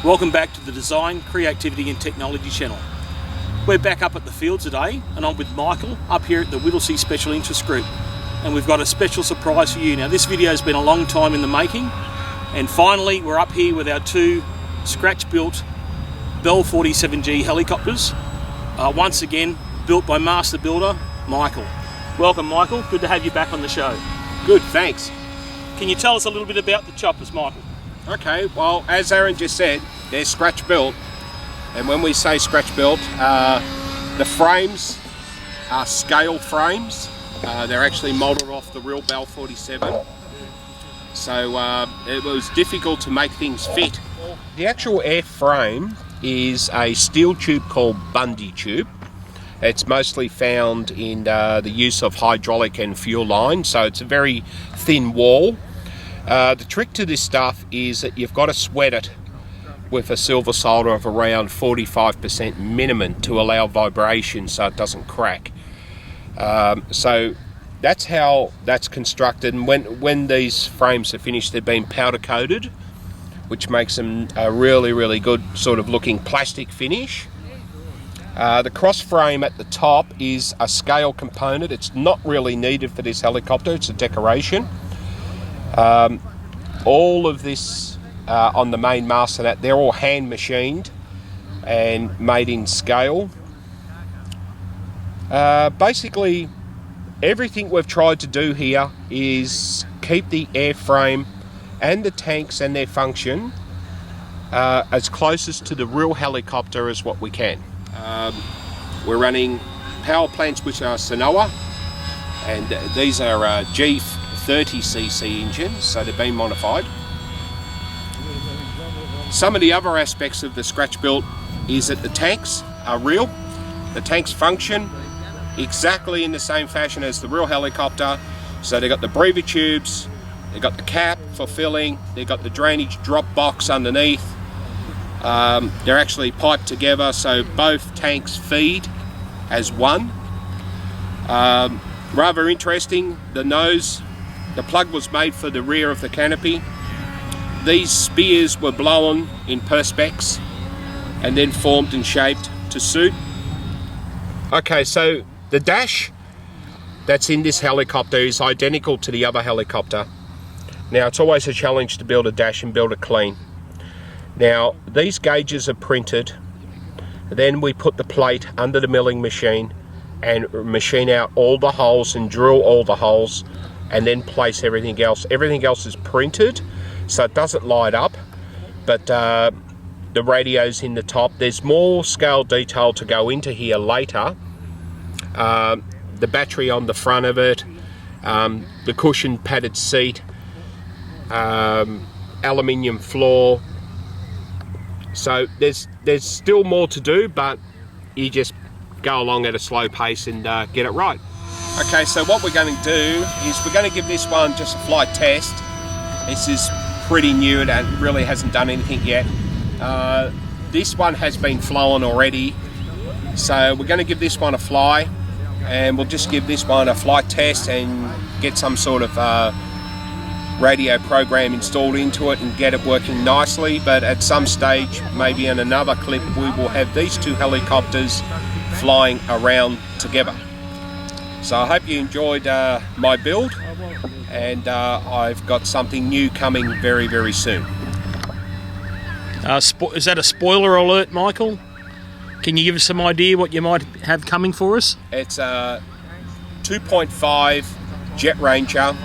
Welcome back to the Design, Creativity and Technology channel. We're back up at the field today and I'm with Michael up here at the Whittlesea Special Interest Group, and we've got a special surprise for you. Now this video has been a long time in the making, and finally we're up here with our two scratch-built Bell 47G helicopters, once again built by master builder Michael. Welcome Michael, good to have you back on the show. Good, thanks. Can you tell us a little bit about the choppers, Michael? Okay, well, as Aaron just said, they're scratch built, and when we say scratch built, the frames are scale frames. They're actually modelled off the real Bell 47, so it was difficult to make things fit. The actual airframe is a steel tube called Bundy tube. It's mostly found in the use of hydraulic and fuel lines, so it's a very thin wall. The trick to this stuff is that you've got to sweat it with a silver solder of around 45% minimum to allow vibration so it doesn't crack. So that's how that's constructed, and when these frames are finished, they've been powder coated, which makes them a really good sort of looking plastic finish. The cross frame at the top is a scale component. It's not really needed for this helicopter, it's a decoration. All of this on the main mast and that, they're all hand machined and made in scale. Basically everything we've tried to do here is keep the airframe and the tanks and their function as closest to the real helicopter as what we can. We're running power plants which are Sanoa, and these are G30cc engines, so they've been modified. Some of the other aspects of the scratch built is that the tanks are real. The tanks function exactly in the same fashion as the real helicopter. So they've got the breather tubes, they've got the cap for filling, they've got the drainage drop box underneath. They're actually piped together so both tanks feed as one. Rather interesting, the nose, the plug was made for the rear of the canopy. These spears were blown in perspex and then formed and shaped to suit. Okay, so the dash that's in this helicopter is identical to the other helicopter. Now it's always a challenge to build a dash and build it clean. Now these gauges are printed, then we put the plate under the milling machine and machine out all the holes and drill all the holes and then place everything else. Everything else is printed so it doesn't light up, but the radio's in the top. There's more scale detail to go into here later. The battery on the front of it, the cushion padded seat, aluminium floor. So there's still more to do, but you just go along at a slow pace and get it right. Okay, so what we're going to do is we're going to give this one just a flight test. This is pretty new, it really hasn't done anything yet. This one has been flown already, so we're going to give this one a fly, and we'll just give this one a flight test and get some sort of radio program installed into it and get it working nicely. But at some stage, maybe in another clip, we will have these two helicopters flying around together. So I hope you enjoyed my build, and I've got something new coming very soon. Is that a spoiler alert, Michael? Can you give us some idea what you might have coming for us? It's a 2.5 Jet Ranger,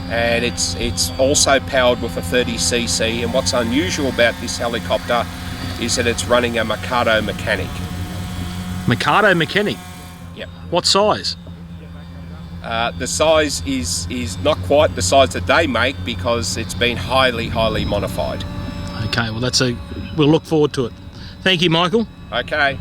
and it's also powered with a 30cc, and what's unusual about this helicopter is that it's running a Mikado mechanic. Mikado mechanic? Yep. What size? The size is not quite the size that they make because it's been highly modified. Okay, well we'll look forward to it. Thank you, Michael. Okay.